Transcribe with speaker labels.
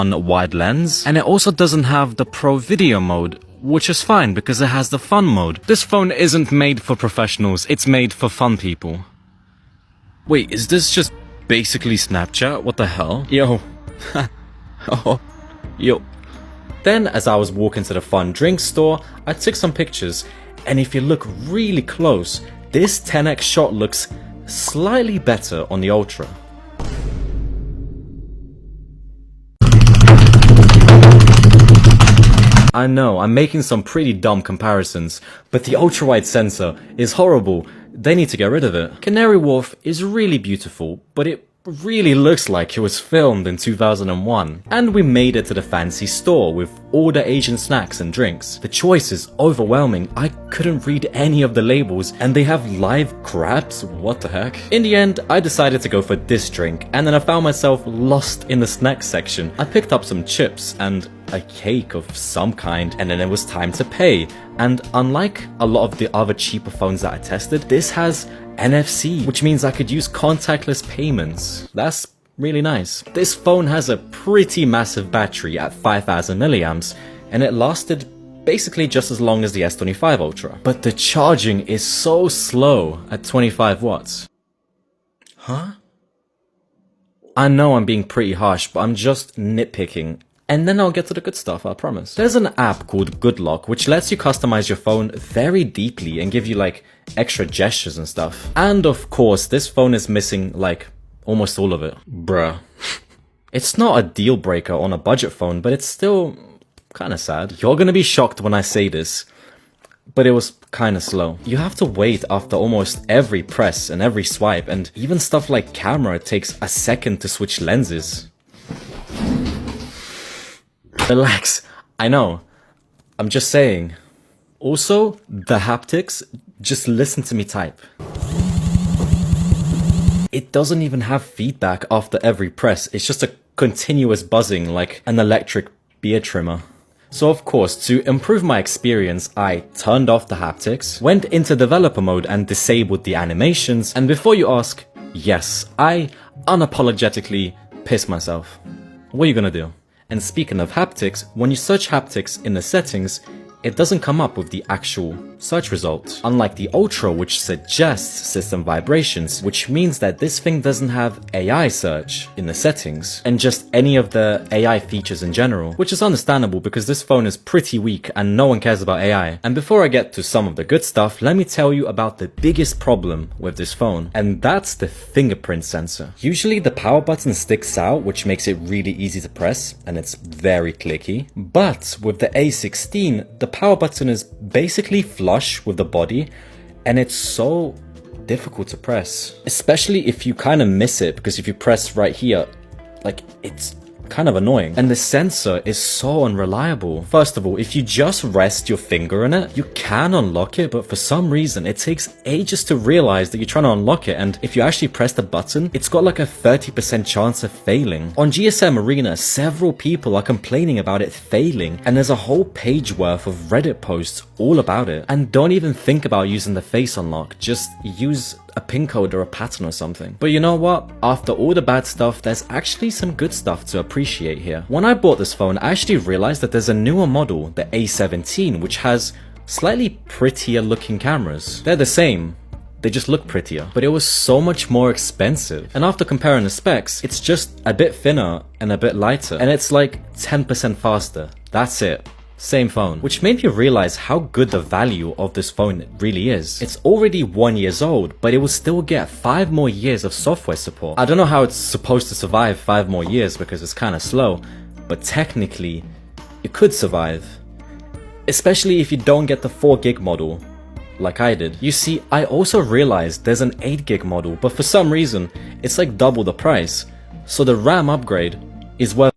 Speaker 1: on wide lens, and it also doesn't have the pro video mode, which is fine because it has the fun mode. This phone isn't made for professionals, it's made for fun people. Wait, is this just basically Snapchat? What the hell? Yo. Oh. Yo. Then, as I was walking to the fun drink store, I took some pictures, and if you look really close, this 10x shot looks slightly better on the Ultra. I know, I'm making some pretty dumb comparisons, but the ultra-wide sensor is horrible. They need to get rid of it. Canary Wharf is really beautiful, but it really looks like it was filmed in 2001. And we made it to the fancy store with all the Asian snacks and drinks. The choice is overwhelming. I couldn't read any of the labels, and they have live crabs? What the heck? In the end, I decided to go for this drink, and then I found myself lost in the snack section. I picked up some chips and a cake of some kind, and then it was time to pay. And unlike a lot of the other cheaper phones that I tested, this has NFC, which means I could use contactless payments. That's really nice. This phone has a pretty massive battery at 5000 milliamps, and it lasted basically just as long as the S25 Ultra. But the charging is so slow at 25 watts. Huh? I know I'm being pretty harsh, but I'm just nitpicking. And then I'll get to the good stuff, I promise. There's an app called Good Lock, which lets you customize your phone very deeply and give you like extra gestures and stuff. And of course, this phone is missing like almost all of it. Bruh. It's not a deal breaker on a budget phone, but it's still kinda sad. You're gonna be shocked when I say this, but it was kinda slow. You have to wait after almost every press and every swipe, and even stuff like camera takes a second to switch lenses. Relax, I know. I'm just saying. Also, the haptics, just listen to me type. It doesn't even have feedback after every press, it's just a continuous buzzing like an electric beard trimmer. So of course, to improve my experience, I turned off the haptics, went into developer mode and disabled the animations, and before you ask, yes, I unapologetically pissed myself. What are you gonna do? And speaking of haptics, when you search haptics in the settings, it doesn't come up with the actual search result. Unlike the Ultra, which suggests system vibrations, which means that this thing doesn't have AI search in the settings, and just any of the AI features in general, which is understandable because this phone is pretty weak and no one cares about AI. And before I get to some of the good stuff, let me tell you about the biggest problem with this phone, and that's the fingerprint sensor. Usually the power button sticks out, which makes it really easy to press, and it's very clicky. But with the A16, the power button is basically flush with the body, and it's so difficult to press, especially if you kind of miss it, because if you press right here, like, it's kind of annoying. And the sensor is so unreliable. First of all, if you just rest your finger in it, you can unlock it, but for some reason it takes ages to realize that you're trying to unlock it, and if you actually press the button, it's got like a 30% chance of failing. On GSM Arena, several people are complaining about it failing, and there's a whole page worth of Reddit posts all about it. And don't even think about using the face unlock, just use a pin code or a pattern or something. But you know what? After all the bad stuff, there's actually some good stuff to appreciate here. When I bought this phone, I actually realized that there's a newer model, the A17, which has slightly prettier looking cameras. They're the same, they just look prettier, but it was so much more expensive. And after comparing the specs, it's just a bit thinner and a bit lighter, and it's like 10% faster. That's it. Same phone, which made me realize how good the value of this phone really is. It's already 1 year old, but it will still get 5 more years of software support. I don't know how it's supposed to survive 5 more years because it's kind of slow, but technically, it could survive. Especially if you don't get the 4 gig model, like I did. You see, I also realized there's an 8 gig model, but for some reason, it's like double the price. So the RAM upgrade is worth